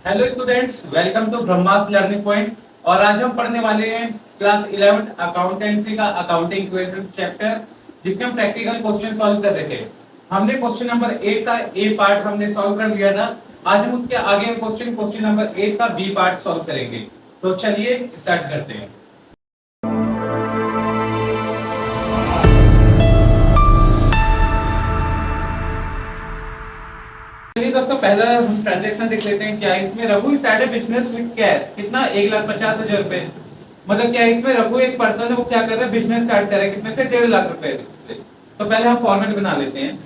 Hello students, welcome to Brahmas learning point. और आज हम पढ़ने वाले हैं क्लास 11 अकाउंटेंसी का अकाउंटिंग इक्वेशन चैप्टर, जिसमें हम प्रैक्टिकल क्वेश्चन सॉल्व कर रहे थे। हमने क्वेश्चन नंबर 8 का ए पार्ट हमने सॉल्व कर लिया था। आज हम उसके आगे क्वेश्चन नंबर 8 का बी पार्ट सॉल्व करेंगे। तो चलिए स्टार्ट करते हैं। चलिए दोस्तों, पहला हम ट्रांजैक्शन देख लेते हैं। क्या है इसमें? Raghu started business with cash. कितना? 1,50,000 रुपए। मतलब क्या है इसमें? रघु एक पर्सन है, वो क्या कर रहा है? बिजनेस स्टार्ट कर रहा है। कितने से? 1.5 लाख रुपए से। तो पहले हम फॉर्मेट बना लेते हैं।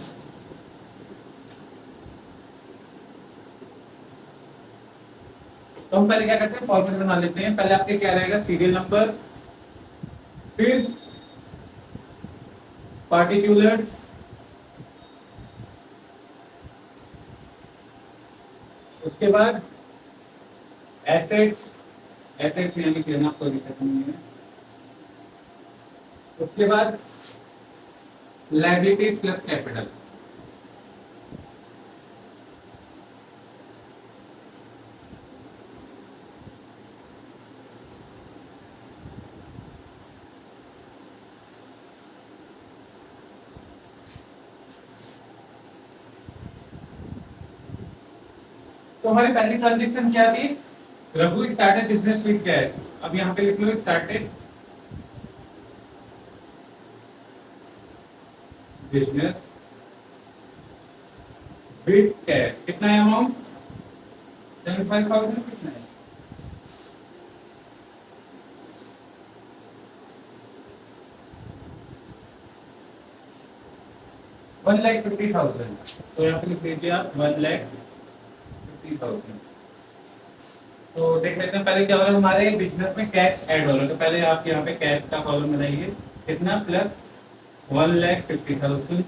तो हम पहले क्या करते हैं? फॉर्मेट बना लेते हैं। पहले आपके क्या रहेगा? सीरियल नंबर, फिर पार्टिकुलर्स, उसके बाद एसेट्स। एसेट्स यहाँ लिख लेना, कोई दिक्कत नहीं है। उसके बाद लायबिलिटीज प्लस कैपिटल। तो हमारी पहली ट्रांजेक्शन क्या थी? Raghu started business with cash. अब यहाँ पे लिख लो स्टार्टेड बिजनेस विद कैश। कितना है अमाउंट? 75,000। कितना है? 1,50,000। तो यहाँ पे लिख लीजिए आप 1,50,000। तो देख लेते हैं पहले क्या हो रहा है। हमारे बिजनेस में कैश ऐड हो रहा है, तो पहले आप यहाँ पे कैश का कॉलम बनाइए। कितना? प्लस 1,50,000।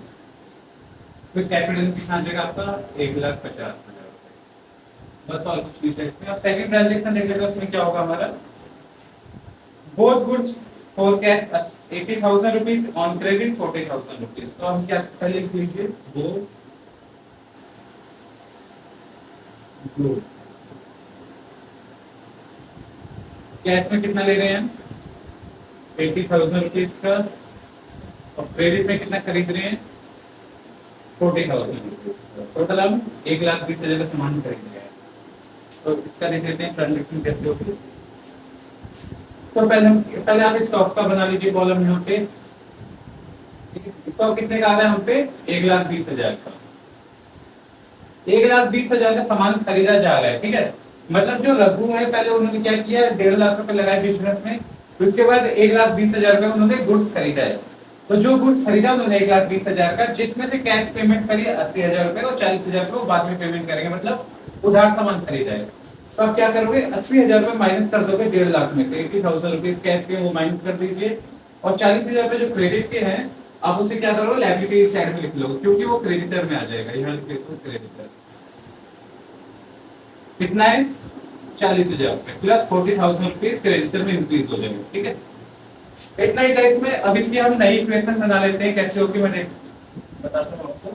फिर कैपिटल कितना आ जाएगा आपका? 1,50,000 रुपए। बस और कुछ नहीं है इसमें। अब सेकंड ट्रांजेक्शन देख लेते हैं, उसमें क्या होगा हमारा? Both goods for cash 80,000 rupees, on credit 40,000 rupees. तो हम क्या पहले लिख लीजिए? Both goods. कैश में कितना ले रहे हैं हम? 80,000 रुपीज का। और क्रेडिट में कितना खरीद रहे हैं? 40,000 रुपीज। टोटल हम 1,20,000 का सामान खरीद रहे हैं। तो इसका देख लेते हैं ट्रांजेक्शन कैसे होगी। तो पहले आप स्टॉक का बना लीजिए कॉलम यहाँ पे। स्टॉक कितने का आ रहा है हम पे? 1,20,000 का। 1,20,000 का सामान खरीदा जा रहा है, ठीक है। मतलब जो रघु है, पहले उन्होंने क्या किया? 1.5 लाख रुपए लगाए बिजनेस में। फिर उसके बाद 1,20,000 रुपए उन्होंने गुड्स खरीदा है। तो जो गुड्स खरीदा उन्होंने 1,20,000 का, जिसमें से कैश पेमेंट करी 80,000 रुपए और 40,000 रुपए बाद में पेमेंट करेंगे, मतलब उधार सामान खरीदा है। तो आप क्या करोगे? 80,000 रुपए माइनस कर दोगे 1.5 लाख में से। 80,000 रुपीज कैश के वो माइनस कर दीजिए, और 40,000 रुपए जो क्रेडिट के हैं, आप उसे क्या करोगे? लायबिलिटी साइड में लिख लो, क्योंकि वो क्रेडिटर में आ जाएगा। यहाँ लिख दो क्रेडिटर। कितना है? 40,000 रुपए प्लस 40,000 रुपीज क्रेडिटर में इंक्रीज हो जाएगा, ठीक है। इतना ही था इसमें। अब इसकी हम नई इक्वेशन बना लेते हैं। कैसे होगी मैंने बताता हूँ आपको।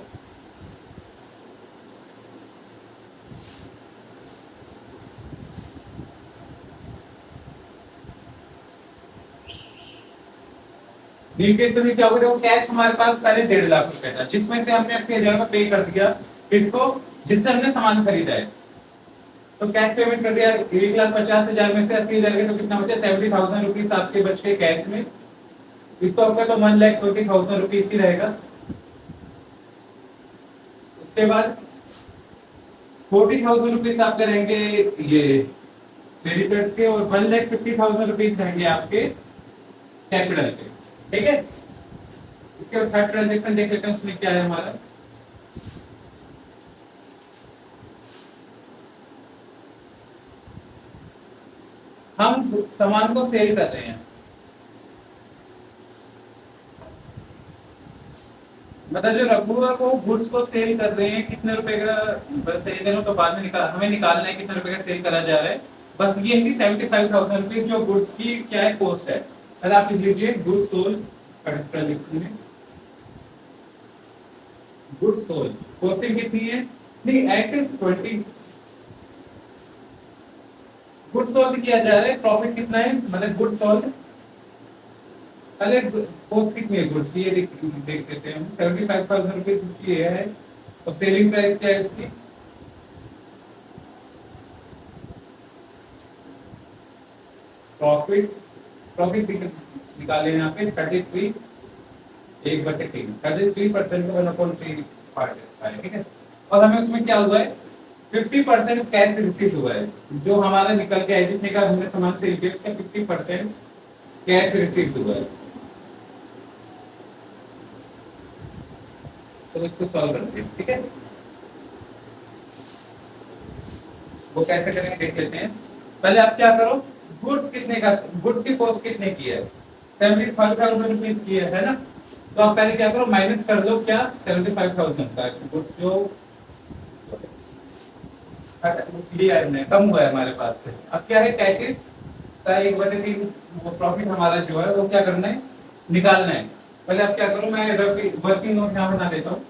इक्वेशन में क्या होगा? देखो, कैश हमारे पास पहले 1.5 लाख रुपए था, जिसमें से हमने 80,000 रुपए पे कर दिया। किसको? जिससे हमने सामान खरीदा है। तो कैश पेमेंट कर दिया 1,50,000 में से 80,000 के, तो कितना बचा? 70,000 रुपीज आपके बच के कैश में। इसको आपका तो 1,20,000 रुपीज ही रहेगा। उसके बाद 40,000 रुपीज आपके रहेंगे ये क्रेडिटर्स के, और 1,50,000 रुपीज रहेंगे आपके कैपिटल के, ठीक है। इसके बाद थर्ड ट्रांजेक्शन देख लेते हैं, उसमें क्या है हमारा। हम सामान को सेल कर रहे हैं, मतलब जो रघु है वो गुड्स को सेल कर रहे हैं। कितने रुपए का सेल करो तो बाद में हमें निकालना है कितने रुपए का सेल करा जा रहा है। बस ये है कि 75,000 रुपीज जो गुड्स की क्या है? कॉस्ट है। अगर आप लिख लीजिए गुड्स सोल्ड में। गुड्स सोल्ड कॉस्टिंग कितनी है? नहीं, एट 20 गुड सोल्ड किया जा रहा है, प्रॉफिट कितना है, मतलब गुड सोल्ड, पहले कॉस्ट कितनी है गुड्स की ये देख लेते हैं। 75,000 रुपीज उसकी ये है, और सेलिंग प्राइस क्या है उसकी, प्रॉफिट, प्रॉफिट निकाले यहाँ पे 33, 1/3, 33% का 1.3 पार्ट है, ठीक है। और हमें उसमें क्या हुआ है, 50% कैश रिसीव हुआ है, जो हमारा निकल के आया जितने का हमने सामान सेल किया उसका 50% कैश रिसीव हुआ है। तो इसको सॉल्व करते हैं, ठीक है। वो कैसे करेंगे देख लेते हैं। पहले आप क्या करो, गुड्स कितने का, गुड्स की कॉस्ट कितने की है, 75,000 रुपीज की है ना। तो आप पहले क्या करो, माइनस कर दो क्या 75,000 का गुड्स जो लिया है कम हुआ है हमारे पास से। अब क्या है 33 का 1/3 वो प्रॉफिट हमारा जो है वो क्या करना है, निकालना है। पहले आप क्या करो, मैं वर्किंग नोट यहाँ बना देता हूँ,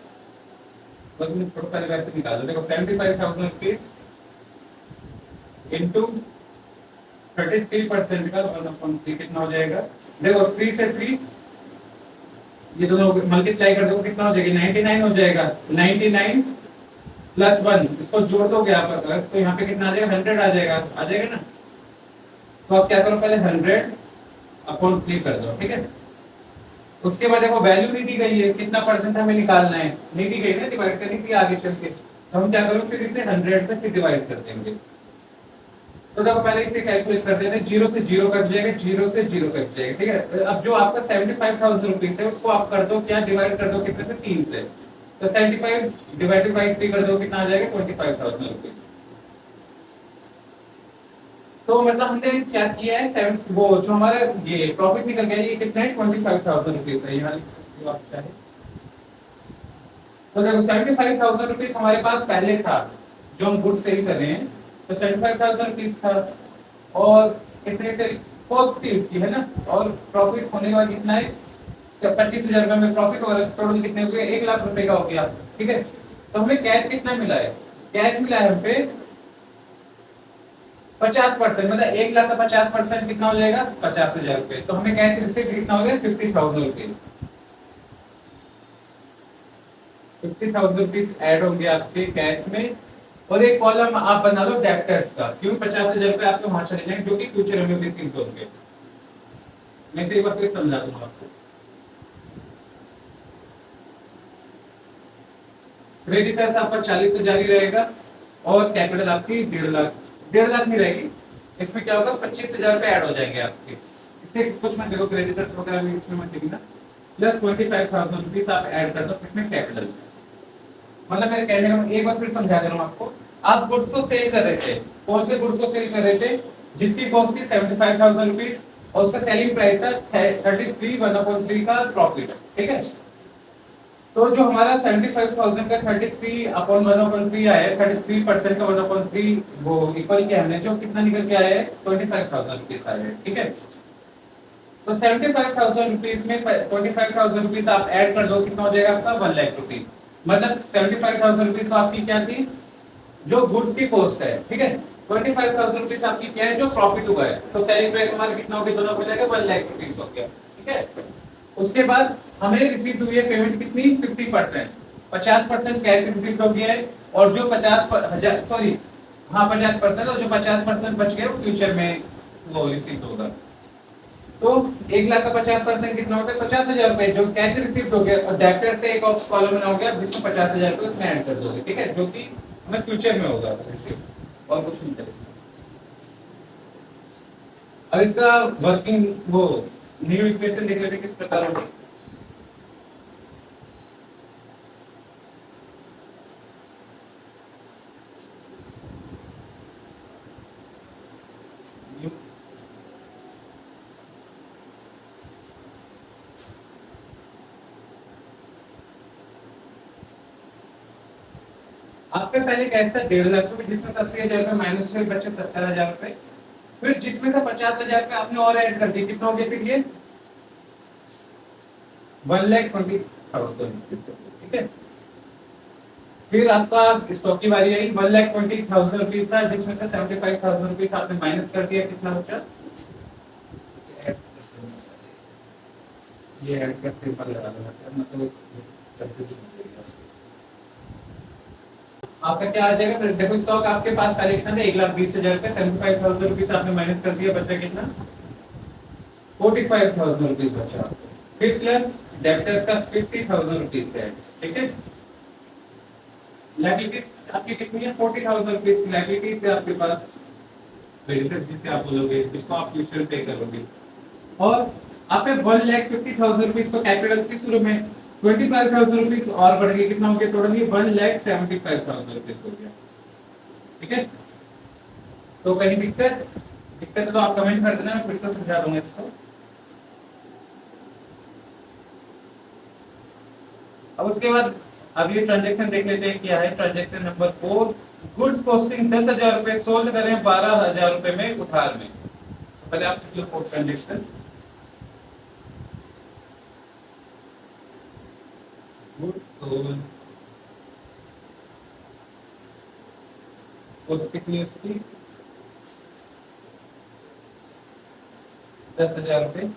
वर्किंग नोट पहले वैसे निकाल दो। देखो 75,000 रुपीज इंटू 33% का 1/3 कितना हो जाएगा, देखो 3 से 3 ये दोनों मल्टीप्लाई कर दो कितना हो जाएगा, 99 हो जाएगा। 99 प्लस 1 इसको जोड़ दोगे आप अगर, तो यहाँ पे कितना आ जाएगा, 100 आ जाएगा ना। तो आप क्या करो, पहले 100/3 कर दो, ठीक है। उसके बाद देखो वैल्यू नहीं दी गई है, कितना परसेंट हमें निकालना है, नहीं दी गई ना, डिवाइड करनी थी आगे चल के। तो हम क्या करें, फिर इसे 100 से फिर डिवाइड कर देंगे। तो देखो पहले इसे कैलकुलेट कर देते हैं, 0 से 0 कट जाएगा, 0 से 0 कट जाएगा, ठीक है। अब जो आपका 75,000 रुपीज है उसको आप कर दो क्या, डिवाइड कर दो कितने से, 3 से। तो 75 डिवाइडेड बाय 3 कर दो, कितना आ जाएगा 25,000 रुपीज। तो मतलब हमने क्या किया है, 7 वो जो हमारा ये प्रॉफिट निकल गया ये कितना है, 25,000 रुपीज है, यहाँ लिख सकते हो आप चाहे। तो देखो 75,000 रुपीज हमारे पास पहले था जो हम गुड सेल कर रहे हैं, तो 75,000 रुपीज था, और कितने से कॉस्ट थी उसकी, है ना, और प्रॉफिट होने के बाद कितना है, 25,000 रुपए में प्रॉफिट, और टोटल कितने हो गए, 1 लाख रुपए का हो गया, ठीक है। तो हमें कैश कितना मिला है, कैश मिला है हमें 50%, मतलब 1 लाख का 50% कितना हो जाएगा, 50,000 रुपए। तो हमें कैश रिसीव कितना हो गया, 50,000 रुपीज। 50,000 रुपीज ऐड होंगे आपके कैश में, और एक कॉलम आप बना लो डेप्टर्स का, क्यों 50,000 रुपए आपके वहां चले जाएंगे जो कि फ्यूचर में रिसीव होंगे। मैं इसे एक बार फिर समझा दूंगा आपको। क्रेडिटर्स आपका 40,000 ही रहेगा, और कैपिटल आपकी 1.5 लाख, 1.5 लाख नहीं रहेगी, इसमें क्या होगा 25,000 रुपए ऐड हो जाएंगे आपके। इससे कुछ मत देखो, क्रेडिटर्स वगैरह भी इसमें मत देखना, प्लस 25,000 रुपीज आप ऐड कर दो इसमें कैपिटल। मतलब मेरे कहने का एक बार फिर समझा दे रहा हूँ आपको। आप गुड्स को सेल कर रहे थे, कौन से गुड्स को सेल कर रहे थे, जिसकी कॉस्ट थी 75,000 रुपीज, और उसका सेलिंग प्राइस था 33 1/3 का प्रॉफिट, ठीक है। तो जो हमारा 75,000 का 33/1/3 आया है, 33% का 1/3 वो इक्वल किया हमने, जो कितना निकल के आया है 25,000 रुपीज आया है, ठीक है। तो 75,000 रुपीज में 25,000 रुपीज आप ऐड कर दो, कितना हो जाएगा आपका 1 लाख रुपीज। मतलब 75,000 रुपीज तो आपकी क्या थी, जो गुड्स की कॉस्ट है, ठीक है। 25,000 रुपीज आपकी क्या है, जो प्रॉफिट हुआ है। तो सेलिंग प्राइस हमारा कितना हो गया, दोनों हो जाएगा 1 लाख रुपीज हो गया, ठीक है। उसके बाद हमें रिसीव हुई है पेमेंट कितनी, 50%, 50% कैश रिसीव हो गया है, और जो 50,000 सॉरी हाँ 50%, और जो 50% बच गया वो फ्यूचर में वो रिसीव होगा। तो 1 लाख का 50% कितना होता है, 50,000 रुपए, जो कैसे रिसीव हो गया। और डेब्टर्स का एक और कॉलम बना हो गया जिसमें 50,000 रुपए उसमें ऐड कर दोगे, ठीक है, जो कि हमें फ्यूचर में होगा रिसीव, और कुछ नहीं करेंगे। अब इसका वर्किंग वो न्यू इक्वेशन देख लेते हैं किस प्रकार होगी। आपके पहले कैश था 1.5 लाख रुपए, जिसमें से 80,000 रुपए माइनस हुए, बचे 70,000 रुपए। फिर जिसमें से 50,000 रुपए आपने और ऐड कर दिए, कितना हो गया फिर ये 1,20,000, ठीक है। फिर आपका स्टॉक की बारी आई 1,20,000 रुपीज का, जिसमें से 75,000 रुपीज आपने माइनस कर दिया, कितना बचा? ये ऐड का सिंपल लगा दो, मतलब आपका क्या आ जाएगा? फिर देखो स्टॉक आपके पास पहले कितना था, 1,20,000 रुपए, 75,000 रुपीज आपने माइनस कर दिया, बचा कितना? 45,000 रुपीज बचा। फिर प्लस डेब्टर्स का 50,000 रुपीज है, ठीक है। लायबिलिटीज आपकी कितनी है? 40,000 रुपीज की लायबिलिटीज है आपके पास, क्रेडिटर्स जिसे आप बोलोगे, इसको आप फ्यूचर पे करोगे। और आप पे 1,50,000 रुपीज तो कैपिटल की शुरू में 25,000 रुपीज और बढ़ गए, कितना हो गया टोटल? 1,75,000 रुपीज हो गया, ठीक है। तो कहीं दिक्कत दिक्कत है तो आप कमेंट कर देना, मैं फिर से समझा दूंगा इसको। अब उसके बाद अब ये ट्रांजैक्शन देख लेते हैं क्या है। ट्रांजैक्शन नंबर 4, गुड्स कॉस्टिंग 10,000 रुपए, सोल्ड कर रहे हैं 12,000 रुपए में उधार में। तो पहले आप लिख लो ट्रांजैक्शन, गुड्स सोल्ड, कॉस्ट कितनी है उसकी? 10,000 रुपए।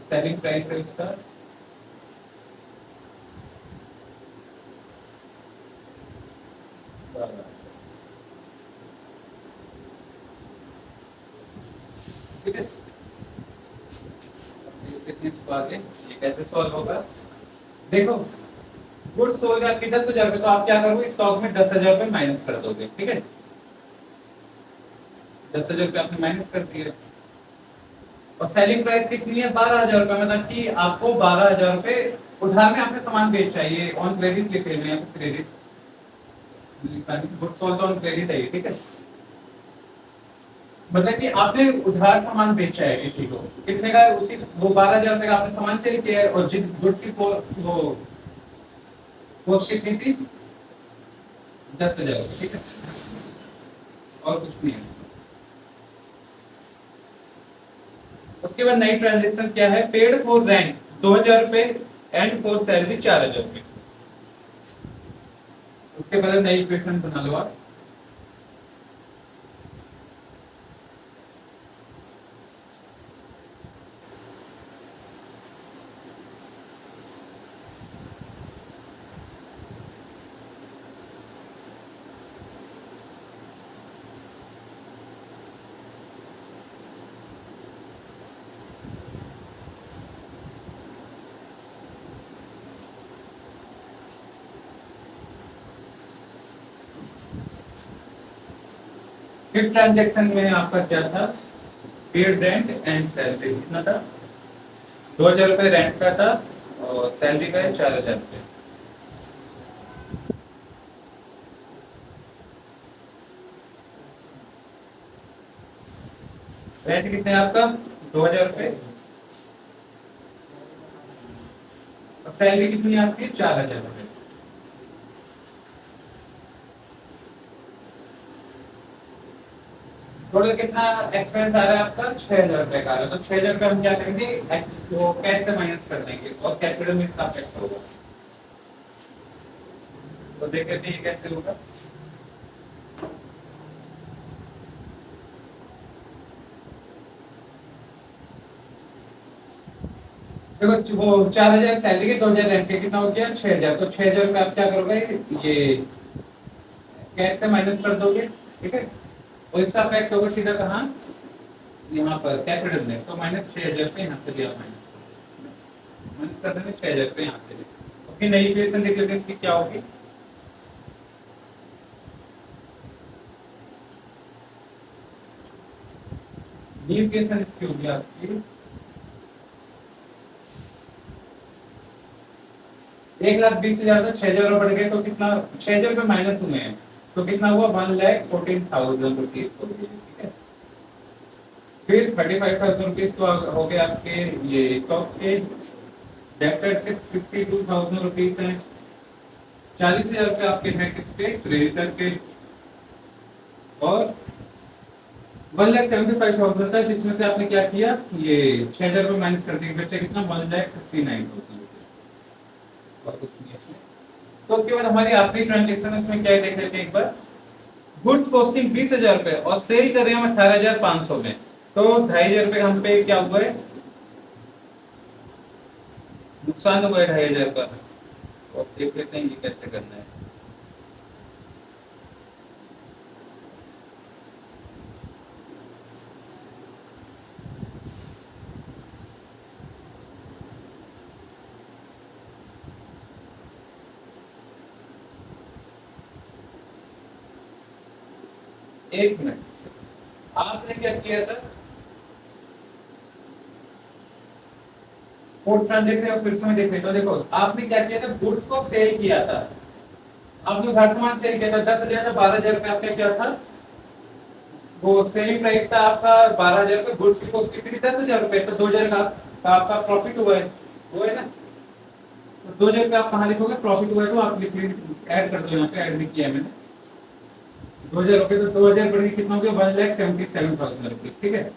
सेलिंग प्राइस है उसका ठीक है। इसको आगे ये कैसे सॉल्व होगा? देखो गुड्स सोल्ड आपकी 10,000 रुपए, तो आप क्या करोगे? स्टॉक में 10,000 रुपए माइनस कर दोगे, ठीक है। 10,000 रुपए आपने माइनस कर दिए। और सेलिंग प्राइस कितनी है? 12,000 रुपए, मतलब कि आपको 12,000 रुपए उधार में आपने सामान बेचा है। ये ऑन क्रेडिट लिख लेना है, credit goods sold on credit है, ठीक है। मतलब कि आपने उधार सामान बेचा है किसी को, कितने का है? उसकी वो 12,000 रुपए का आपने सामान सेल किया है, और जिस गुड्स की वो कॉस्ट कितनी थी? 10,000, ठीक है। और कुछ नहीं है। उसके बाद नई ट्रांजेक्शन क्या है? पेड फॉर रेंट 2,000 रुपए एंड फॉर सैलरी 4,000 रुपए। उसके बाद नई इक्वेशन बना लो आप। फिर ट्रांजैक्शन में आपका क्या था? पेड रेंट एंड सैलरी कितना था? 2,000 रुपए रेंट का था, और सैलरी का है 4,000 रुपए। रेंट कितने है आपका? 2,000 रुपए, और सैलरी कितनी है आपकी? 4,000 रुपए। टोटल कितना एक्सपेंस आ रहा है आपका? 6,000 रुपए का आ रहा है। तो 6,000 रुपए हम क्या करेंगे? वो कैश से माइनस कर देंगे, और कैपिटल में इसका इफेक्ट होगा। तो देख लेते हैं ये कैसे होगा। देखो वो 4,000 सैलरी के, 2,000 रेंट के, कितना हो गया? 6,000। तो 6,000 रुपए आप क्या करोगे? ये कैश से माइनस कर दोगे, ठीक है। और इसका इफेक्ट होगा सीधा कहाँ? यहाँ पर कैपिटल में। तो -6,000 रुपए यहाँ से भी आप माइनस कर देंगे, 6,000 रुपए यहाँ से भी। ओके, नई इक्वेशन देख लेते हैं इसकी क्या होगी। नई इक्वेशन इसकी होगी आपकी 1,20,000 था, 6,000 बढ़ गए, तो कितना? 6,000 रुपए माइनस हुए हैं, तो कितना हुआ? 1,14,000 रुपीज हो गए, ठीक है। फिर 35,000 रुपीज तो हो गए आपके ये स्टॉक के। डेब्टर्स के 62,000 रुपीज हैं। 40,000 रुपए आपके हैं किसके? क्रेडिटर के। और 1,75,000 था, जिसमें से आपने क्या किया? ये 6,000 रुपए माइनस कर दिए, बच्चे कितना? 1,69,000 रुपीज। और कुछ नहीं है इसमें। तो उसके बाद हमारी आखिरी ट्रांजेक्शन उसमें क्या है देख लेते हैं एक बार। गुड्स कॉस्टिंग 20,000 रुपए और सेल कर रहे हैं हम 18,500 में, तो 2,500 रुपए हम पे क्या हुआ है, नुकसान हुआ है 2,500 का। तो अब देख लेते हैं ये कैसे करना है। एक मिनट, आपने क्या किया था, फोर्थ ट्रांजेक्शन फिर से मैं देख लेता हूं। देखो आपने क्या किया था, गुड्स को सेल किया था, आपने उधार सामान सेल किया था 10,000 था, 12,000 रुपए आपका क्या था, वो सेलिंग प्राइस था आपका 12,000 रुपए, गुड्स की कॉस्ट कितनी थी 10,000 रुपए, तो 2,000 का आपका प्रॉफिट हुआ है, वो है ना। तो 2,000 रुपए आप कहाँ लिखोगे, प्रॉफिट हुआ है तो आप लिख ऐड कर दो, यहाँ पे ऐड नहीं किया है मैंने। 2,000 रुपए, तो 2,000 बढ़ के कितना हो गया, 1,77,000 रुपीज, ठीक है।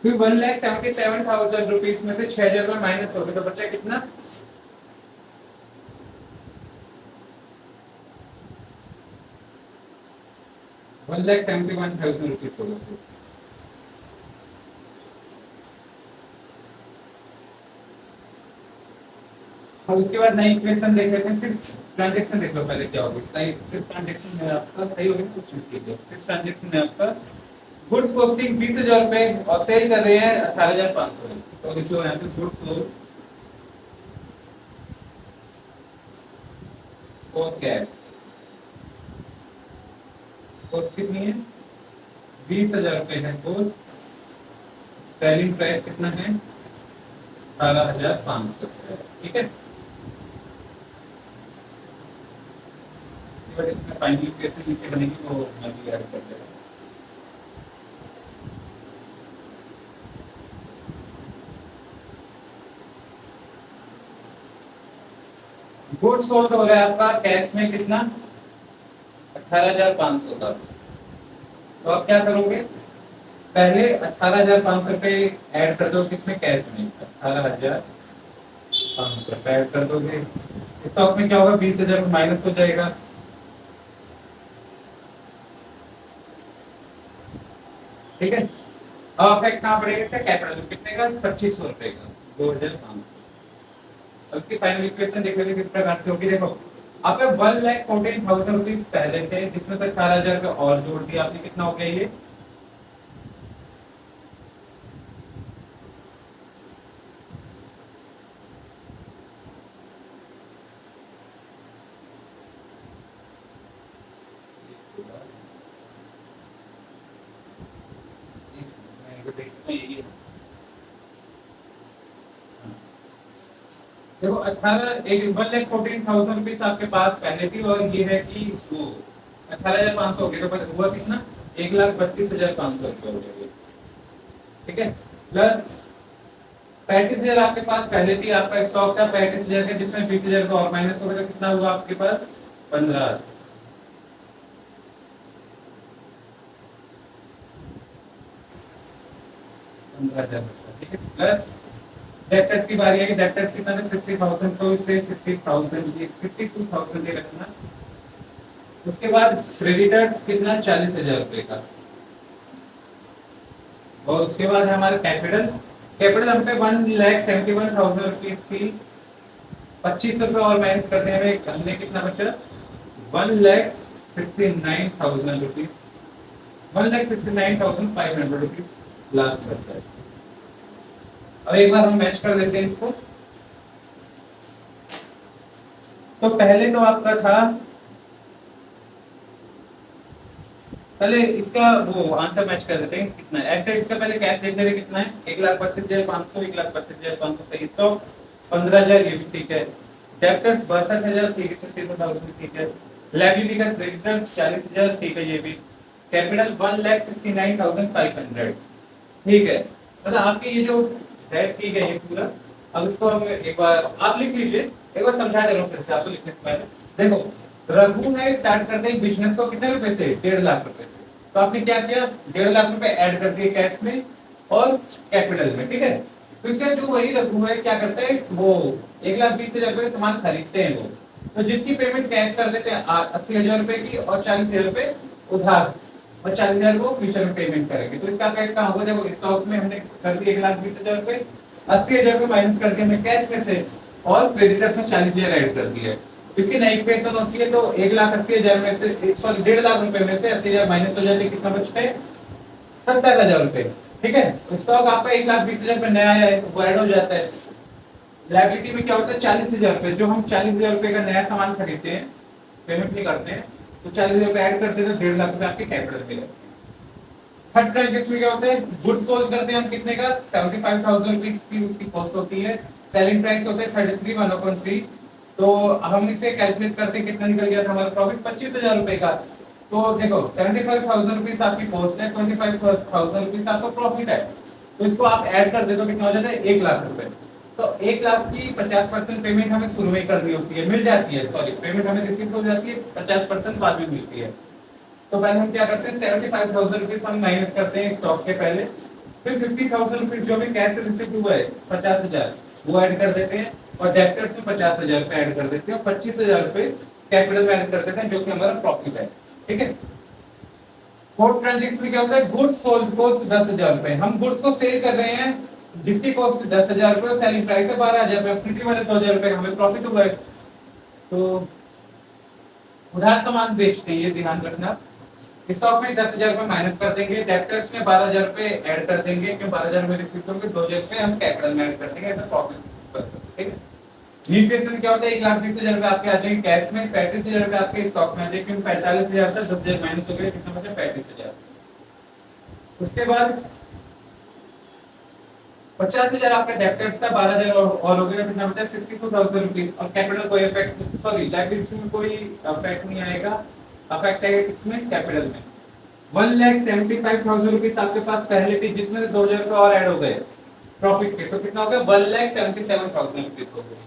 फिर 1,77,000 रुपीज में से 6,000 रुपए माइनस हो गए, तो बचा कितना, 1,71,000 रुपीज हो गए। अब उसके बाद नई इक्वेशन देख लेते हैं। सिक्स ट्रांजेक्शन देख लो पहले क्या होगी, सही सिक्स ट्रांजेक्शन में आपका सही होगी तो कुछ लिख लीजिए। सिक्स ट्रांजेक्शन में आपका गुड्स कॉस्टिंग 20,000 रुपए और सेल कर रहे हैं 18,500, तो लिख लो यहाँ पे goods sold for cash, cost कितनी है 20,000 रुपए है कॉस्ट, सेलिंग प्राइस कितना है 18,500 रुपए, ठीक है। बट इसमें फाइनली कैसे नीचे बनेगी वो मैं भी ऐड कर देगा। गुड्स सोल्ड हो रहा है आपका कैश में कितना 18,500 का, तो आप क्या करोगे, पहले 18,500 रुपए ऐड कर दो किसमें, कैश में 18,500 रुपए ऐड कर दोगे। स्टॉक में क्या होगा, 20,000 माइनस हो जाएगा, ठीक है। अब अफेक्ट कहाँ पड़ेगा इसका, कैपिटल में कितने का 2,500 रुपए का, 2,500। अब इसकी फाइनल इक्वेशन देख लेते किस प्रकार से होगी। देखो आपके 1,14,000 रुपीज पहले थे, जिसमें से 18,000 रुपए और जोड़ दिया आपने, कितना हो गया ये, देखो 1,14,000 रुपीज आपके पास पहले थी, और ये है कि वो 18,500 हो गया, तो हुआ कितना 1,32,500 रुपए हो गया, ठीक है। प्लस 35,000 आपके पास पहले थी, आपका स्टॉक था 35,000 का, जिसमें 20,000 का और माइनस हो गया, तो कितना हुआ आपके पास 15,000, ठीक है। प्लस डेब्टर्स की बारी है, डेब्टर्स कितना था 60,000, तो इससे 60,000 ये 62,000 दे रखना। उसके बाद क्रेडिटर्स कितना 40,000 रुपए का, और उसके बाद है हमारा कैपिटल, कैपिटल हम पे 1,71,000 रुपीज की 25 रुपए और माइनस करने में हमने कितना बचा 1,69,000 रुपीज, 1,69,500 रुपीज लास्ट बचता है। अब एक बार हम मैच कर देते हैं इसको। तो पहले तो आपका था, पहले इसका वो आंसर मैच कर देते हैं कितना है। एसेट्स का पहले कैश देख लेते कितना है 1,32,500, 1,32,500 सही, स्टॉक 15,000 ये भी ठीक है, डेब्टर्स 62,000 ठीक है, 62,000 ठीक है, लायबिलिटी का क्रेडिटर्स 40,000 ठीक है ये भी, कैपिटल 1,69,500 ठीक है। मतलब आपके ये जो है ठीक है ये पूरा। अब इसको हम एक बार आप लिख लीजिए, एक बार समझा दे रहा हूँ फिर से आपको लिखने से पहले। देखो रघु ने स्टार्ट कर दिया बिजनेस को कितने रुपए से 1.5 लाख रुपए से, तो आपने क्या किया 1.5 लाख रुपए ऐड कर दिए कैश में और कैपिटल में, ठीक है। तो इसका जो वही रघु है क्या करता है, वो 1,20,000 रुपए का सामान खरीदते हैं वो, तो जिसकी पेमेंट कैश कर देते हैं 80,000 रुपए की और 40,000 रुपए उधार, और 40,000 वो फ्यूचर में पेमेंट करेंगे। तो इसका इफेक्ट कहाँ होगा, जब स्टॉक में हमने कर दिए 1,20,000 रुपए, 80,000 रुपए माइनस कर दिए हमने कैश में से, और क्रेडिटर्स में 40,000 ऐड कर दिए। इसकी नई इक्वेशन होती है, तो 1,80,000 में से सॉरी 1.5 लाख रुपए में से 80,000 माइनस हो जाए कितना बचते हैं, 70,000 रुपए। ठीक है, स्टॉक आपका 1,20,000 रुपए नया है तो वो ऐड हो जाता है। लायबिलिटी में क्या होता है, 40,000 रुपए, जो हम 40,000 रुपए का नया सामान खरीदते हैं, पेमेंट नहीं करते हैं, तो 40,000 रुपए ऐड करते हैं तो 1.5 लाख रुपए आपके कैपिटल में लगते हैं। थर्ड ट्रांजेक्शन में क्या होता है, गुड्स सोल्ड करते हैं हम कितने का, 75,000 रुपीस की उसकी कॉस्ट होती है, सेलिंग प्राइस होता है 33,103, तो हम इसे कैलकुलेट करते हैं कितना निकल गया था हमारा प्रॉफिट, 25,000 रुपए का। तो देखो 75,000 रुपीस आपकी कॉस्ट है, 25,000 रुपीस आपका प्रॉफिट है, तो इसको आप ऐड कर दे तो कितना हो जाता है, 1 लाख रुपए। तो 1 लाख की 50% पेमेंट हमें शुरू में करनी होती है, मिल जाती है, सॉरी पेमेंट हमें रिसीव हो जाती है, 50% बाद में मिलती है। तो पहले हम क्या करते हैं, 75,000 रुपीस हम माइनस करते हैं स्टॉक के पहले, फिर 50,000 रुपीस जो भी कैश रिसीव हुआ है 50,000 वो ऐड कर देते हैं, और डेब्टर्स में 50,000 रुपए ऐड कर देते हैं, और 25,000 रुपए कैपिटल में ऐड कर देते हैं, जो कि हमारा प्रॉफिट है। ठीक है, फोर्थ ट्रांजैक्शन में क्या होता है, गुड्स सोल्ड कॉस्ट 10,000 रुपए, हम गुड्स को सेल कर रहे हैं जिसकी कॉस्ट 10,000 रुपए और सेलिंग प्राइस है 12,000 रुपए, सीधी वाले 2,000 रुपए हमें प्रॉफिट हुआ है। तो उधार सामान बेचते हैं, ये ध्यान रखना, स्टॉक में 10,000 रुपए माइनस कर देंगे, डेब्टर्स में 12,000 रुपए ऐड कर देंगे, क्यों 12,000 में रिसीव होंगे, 2,000 रुपए हम कैपिटल में ऐड कर देंगे, ऐसा प्रॉफिट। ठीक है, रीपेमेंट क्या होता है, 1,20,000 रुपए आपके आ जाएंगे कैश में, 35,000 रुपए आपके स्टॉक में आ जाएंगे, क्योंकि 45,000 था 10,000 माइनस हो गया, कितना बचा 35,000। उसके बाद 50,000 आपका डेब्टर्स था, 12,000 और हो गया, कितना बचा 62,000 रुपीस, और कैपिटल कोई इफेक्ट सॉरी लायबिलिटी में कोई इफेक्ट नहीं आएगा, इफेक्ट है इसमें कैपिटल में। 1,75,000 रुपीस आपके पास पहले थी, जिसमें से 2,000 रुपए और ऐड हो गए प्रॉफिट के, तो कितना हो गया 1,77,000 रुपीस हो गया।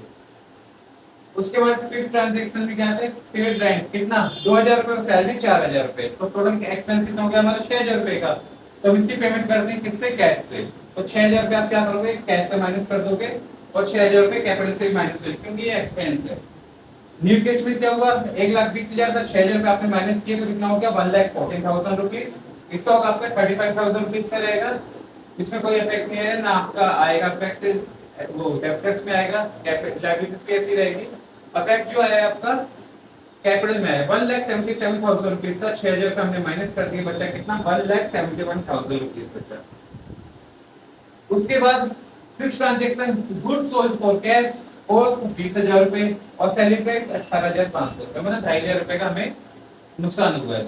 उसके बाद फिफ्थ ट्रांजैक्शन में क्या है, पेड रेंट कितना 2,000 रुपए, सैलरी 4,000 रुपए, तो टोटल एक्सपेंस कितना हो गया हमारा 6,000 रुपए का। तो हम इसकी पेमेंट करते हैं किससे, कैश से, तो 6,000 रुपए आप क्या करोगे, कैश से माइनस कर दोगे, और 6,000 रुपए कैपिटल से माइनस होगा, क्योंकि ये एक्सपेंस है। न्यू केस में क्या होगा, 1,20,000 था, 6,000 रुपए आपने माइनस किए तो कितना हो गया 1,14,000 रुपीस। स्टॉक आपका 35,000 रुपीस का रहेगा, इसमें कोई इफेक्ट नहीं है ना, आपका आएगा इफेक्ट वो डेब्टर्स में आएगा, लायबिलिटीज भी ऐसी रहेगी। इफेक्ट जो है आपका कैपिटल में है, 1,77,000 रुपीस का 6,000 रुपए हमने माइनस कर दिए, बचा कितना 1,71,000 रुपीस बचा। उसके बाद six transaction, goods sold for cash cost 20,000 रुपए और सेलिंग प्राइस 18,500 रुपए, मतलब 2,500 रुपए का हमें नुकसान हुआ है।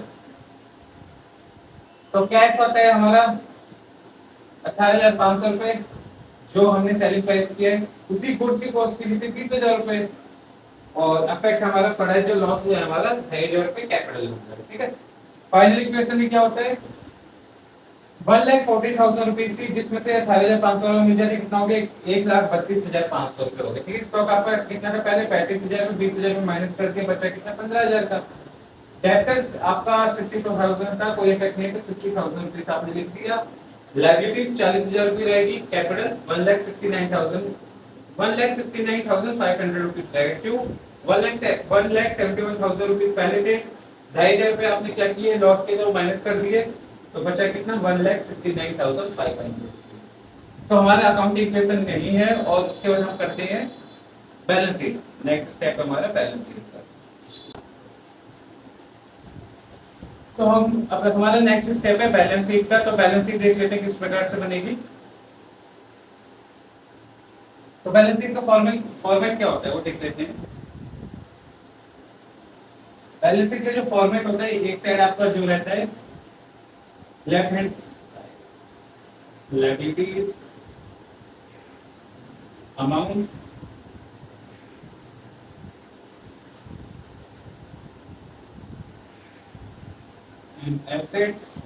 तो कैश होता है हमारा 18,500 रुपए, जो हमने सेलिंग प्राइस किया है, उसी गुड्स की कॉस्ट की थी 30,000 रुपए, और इफेक्ट हमारा पड़ा है जो लॉस हुआ है हमारा 2,500 रुपए कैपिटल में। ठीक है, फाइनल इक्वेशन में क्या होता है, 1,40,000 रुपीस थी, जिसमें से 18,500 मिल जाते, कितना हो गया 1,32,500 रुपए हो गए। ठीक है, स्टॉक आपका कितना था पहले 35,000 में 20,000 में माइनस करके बचा कितना 15,000 का। डेब्टर्स आपका 62,000 था, कोई इफेक्ट नहीं, तो 60,000 रुपीस आपने लिख दिया। लायबिलिटीज 40,000 रुपए रहेगी, कैपिटल 1,69,500 रुपीस रहेगा। क्यों 1,71,000 रुपीस पहले थे, 2,500 रुपए आपने क्या किए लॉस के, तो माइनस कर दिए, तो बचा कितना 1,69,500 रुपीस। तो हमारा अकाउंटिंग इक्वेशन नहीं है, और उसके बाद हम करते हैं बैलेंस शीट। नेक्स्ट स्टेप हमारा बैलेंस शीट का। तो हम अब हमारा नेक्स्ट स्टेप है बैलेंस शीट का। तो बैलेंस शीट देख लेते हैं किस प्रकार से बनेगी। तो बैलेंस शीट का फॉर्मेट क्या होता है वो देख लेते हैं। बैलेंस शीट का जो फॉर्मेट होता है, एक साइड आपका जो रहता है left hand side liabilities, amount, and assets,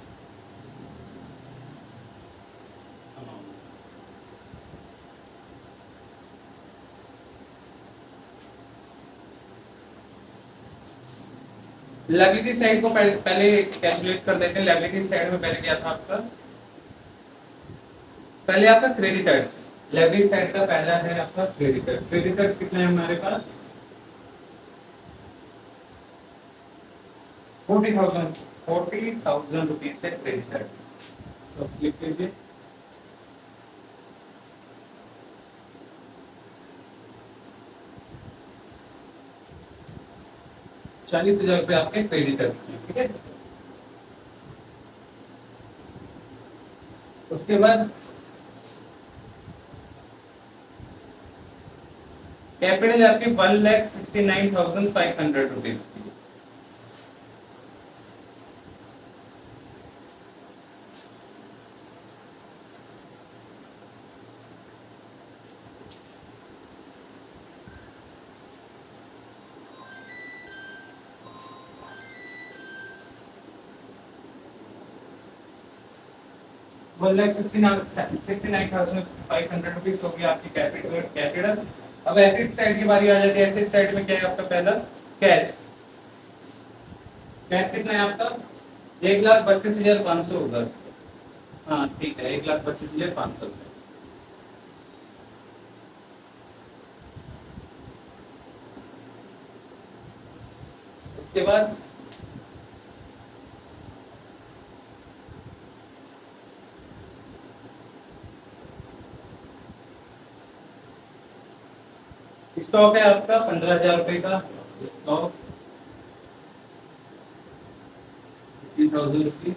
liability side को पहले कैलकुलेट कर देते हैं। लायबिलिटी साइड में पहले क्या था आपका, पहले आपका क्रेडिटर्स, लेवरेज साइड का पहला है आपका क्रेडिटर्स। क्रेडिटर्स कितना है हमारे पास 40,000 रुपीज से क्रेडिटर्स। तो लिख लीजिए 40,000 रुपए आपके क्रेडिटर्स के, ठीक है। उसके बाद कैपिटल आपकी 1,69,500 रुपीज की। वन लाख 69,500 रुपीज हो गया आपकी कैपिटल। अब एसेट साइड की बारी आ जाती है। एसेट साइड में क्या है आपका पहला कैश। कैश कितना है आपका 1,32,500 होगा। हाँ ठीक है 1,32,500 रुपए। उसके बाद स्टॉक है आपका 15,000 रुपए का स्टॉक 15,000 रुपीज।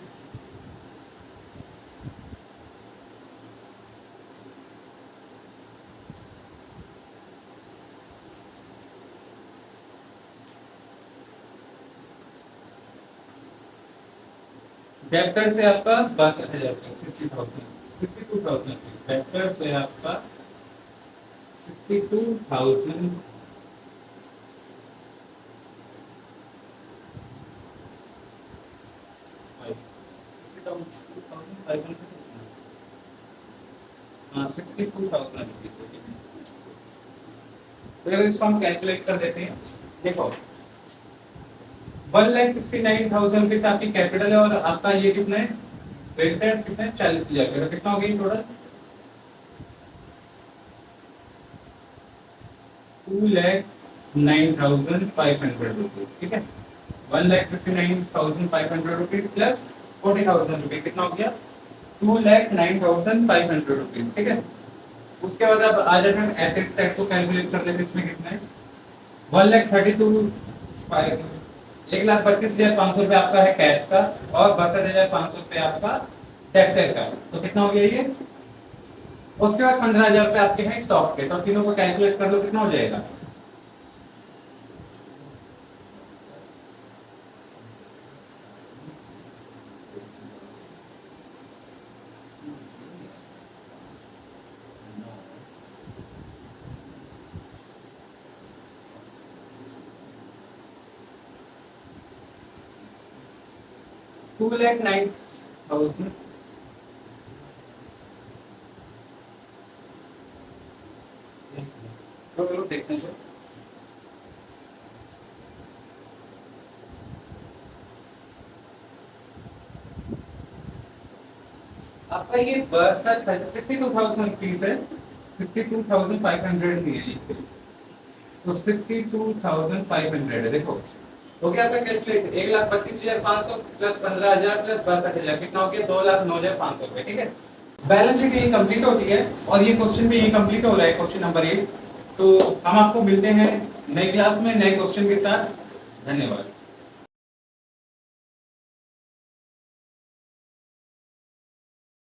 डेप्टर से आपका 62,000 रुपए 62,000 डेप्टर से आपका 62,000 62,000 रुपीज। तो अगर इसको हम कैलकुलेट कर देते हैं, देखो 1,69,000 रुपीज आपकी कैपिटल है और आपका ये कितना है क्रेडिटर्स कितना है 40,000 रुपए। कितना हो गई टोटल 2,09,500 रुपीज, ठीक है। 1,69,500 रुपीज प्लस 40,000 रुपए कितना हो गया 2,09,500 रुपीज, ठीक है। उसके बाद अब आ जाते हैं एसेट साइड को कैलकुलेट कर लेते हैं। इसमें कितना है 1,32,500 रुपए आपका है कैश का और 62,500 रुपए आपका डेप्टर का। तो कितना हो गया ये। उसके बाद 15,000 रुपए आपके हैं स्टॉक के। तो तीनों को कैलकुलेट कर लो कितना हो जाएगा 2,09,000 देखते हैं। आपका ये 62,000 रुपीज है 62,500 नहीं है ये। तो 62,500 है। देखो हो गया आपका कैलकुलेट 1,32,500 प्लस 15,000 प्लस 62,000 कितना हो गया 2,09,500 रुपए, ठीक है। बैलेंस शीट यही कंप्लीट होती है और ये क्वेश्चन भी यही कंप्लीट हो रहा है क्वेश्चन नंबर 8। तो हम आपको मिलते हैं नई क्लास में नए क्वेश्चन के साथ। धन्यवाद।